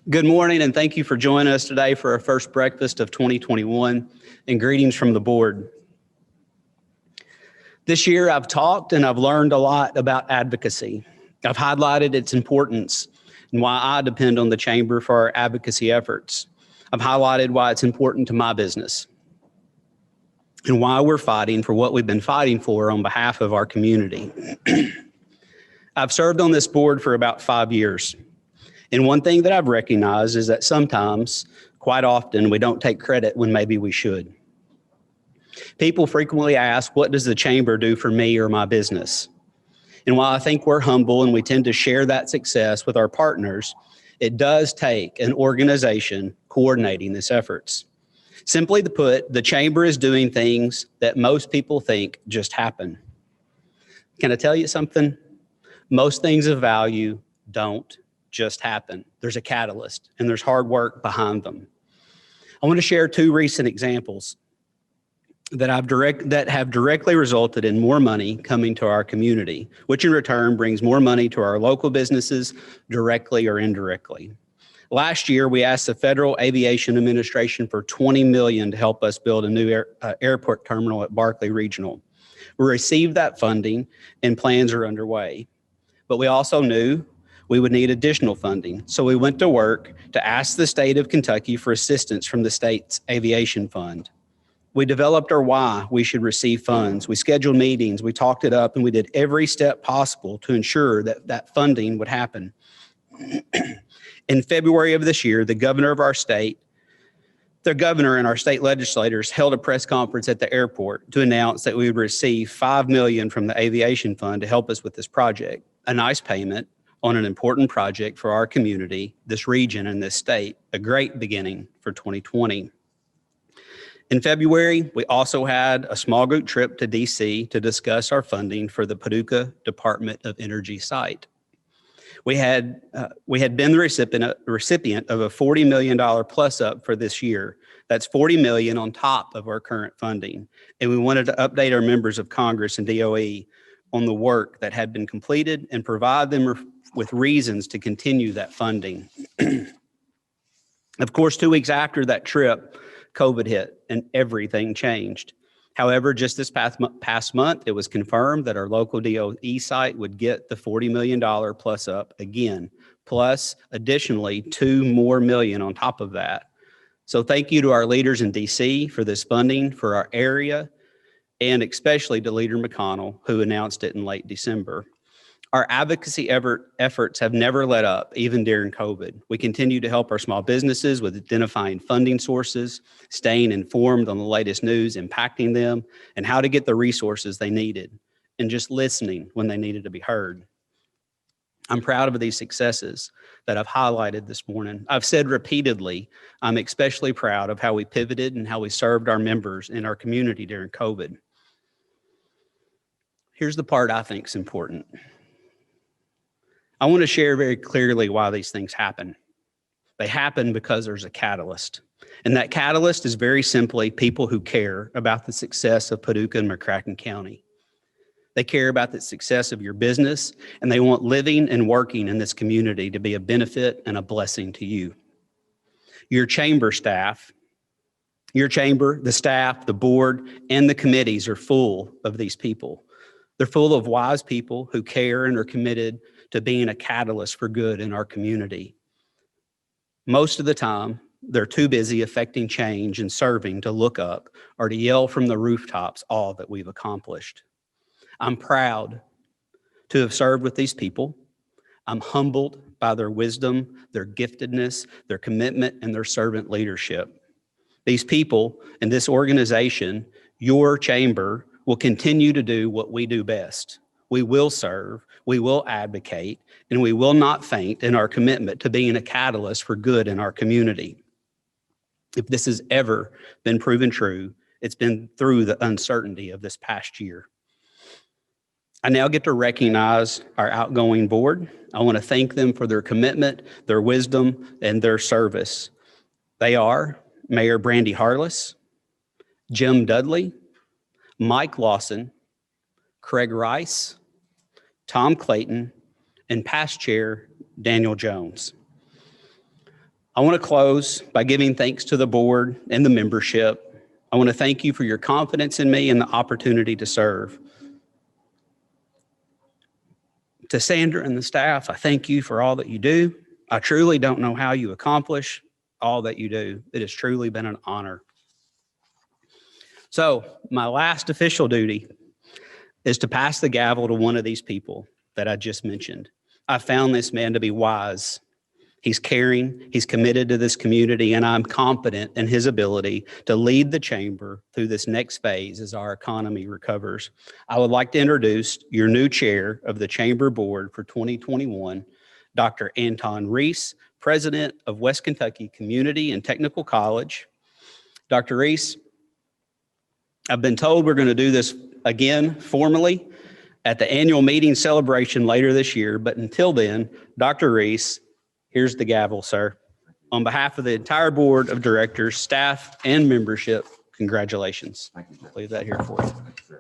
Good morning, and thank you for joining us today for our first breakfast of 2021, and greetings from the board. This year, I've talked and I've learned a lot about advocacy. I've highlighted its importance and why I depend on the Chamber for our advocacy efforts. I've highlighted why it's important to my business and why we're fighting for what we've been fighting for on behalf of our community. I've served on this board for about 5 years. And one thing that I've recognized is that sometimes, quite often, we don't take credit when maybe we should. People frequently ask, what does the Chamber do for me or my business? And while I think we're humble and we tend to share that success with our partners, it does take an organization coordinating these efforts. Simply to put, the Chamber is doing things that most people think just happen. Can I tell you something? Most things of value don't just happen. There's a catalyst and there's hard work behind them. I want to share 2 recent examples that have directly resulted in more money coming to our community, which in return brings more money to our local businesses directly or indirectly. Last year, we asked the Federal Aviation Administration for $20 million to help us build a new airport terminal at Barkley Regional. We received that funding and plans are underway. But we also knew we would need additional funding. So we went to work to ask the state of Kentucky for assistance from the state's aviation fund. We developed our why we should receive funds. We scheduled meetings, we talked it up, and we did every step possible to ensure that that funding would happen. In February of this year, the governor and our state legislators held a press conference at the airport to announce that we would receive $5 million from the aviation fund to help us with this project, a nice payment on an important project for our community, this region, and this state, a great beginning for 2020. In February, we also had a small group trip to DC to discuss our funding for the Paducah Department of Energy site. We had been the recipient of a $40 million plus up for this year. That's $40 million on top of our current funding. And we wanted to update our members of Congress and DOE on the work that had been completed and provide them with reasons to continue that funding. Of course, 2 weeks after that trip, COVID hit and everything changed. However, just this past month, it was confirmed that our local DOE site would get the $40 million plus up again, plus additionally $2 more million on top of that. So thank you to our leaders in DC for this funding for our area, and especially to Leader McConnell, who announced it in late December. Our advocacy efforts have never let up, even during COVID. We continue to help our small businesses with identifying funding sources, staying informed on the latest news impacting them, and how to get the resources they needed, and just listening when they needed to be heard. I'm proud of these successes that I've highlighted this morning. I've said repeatedly, I'm especially proud of how we pivoted and how we served our members in our community during COVID. Here's the part I think is important. I want to share very clearly why these things happen. They happen because there's a catalyst. And that catalyst is very simply people who care about the success of Paducah and McCracken County. They care about the success of your business, and they want living and working in this community to be a benefit and a blessing to you. Your chamber, the staff, the board, and the committees are full of these people. They're full of wise people who care and are committed to being a catalyst for good in our community. Most of the time, they're too busy affecting change and serving to look up or to yell from the rooftops all that we've accomplished. I'm proud to have served with these people. I'm humbled by their wisdom, their giftedness, their commitment, and their servant leadership. These people in this organization, your chamber, will continue to do what we do best. We will serve, we will advocate, and we will not faint in our commitment to being a catalyst for good in our community. If this has ever been proven true, it's been through the uncertainty of this past year. I now get to recognize our outgoing board. I want to thank them for their commitment, their wisdom, and their service. They are Mayor Brandy Harless, Jim Dudley, Mike Lawson, Craig Rice, Tom Clayton, and past chair Daniel Jones. I want to close by giving thanks to the board and the membership. I want to thank you for your confidence in me and the opportunity to serve. To Sandra and the staff, I thank you for all that you do. I truly don't know how you accomplish all that you do. It has truly been an honor. So my last official duty is to pass the gavel to one of these people that I just mentioned. I found this man to be wise. He's caring, he's committed to this community, and I'm confident in his ability to lead the chamber through this next phase as our economy recovers. I would like to introduce your new chair of the Chamber Board for 2021, Dr. Anton Reese, President of West Kentucky Community and Technical College. Dr. Reese, I've been told we're going to do this again formally at the annual meeting celebration later this year, but until then, Dr. Reese, here's the gavel, sir. On behalf of the entire board of directors, staff, and membership, congratulations. Thank you, Jeff. Leave that here for you.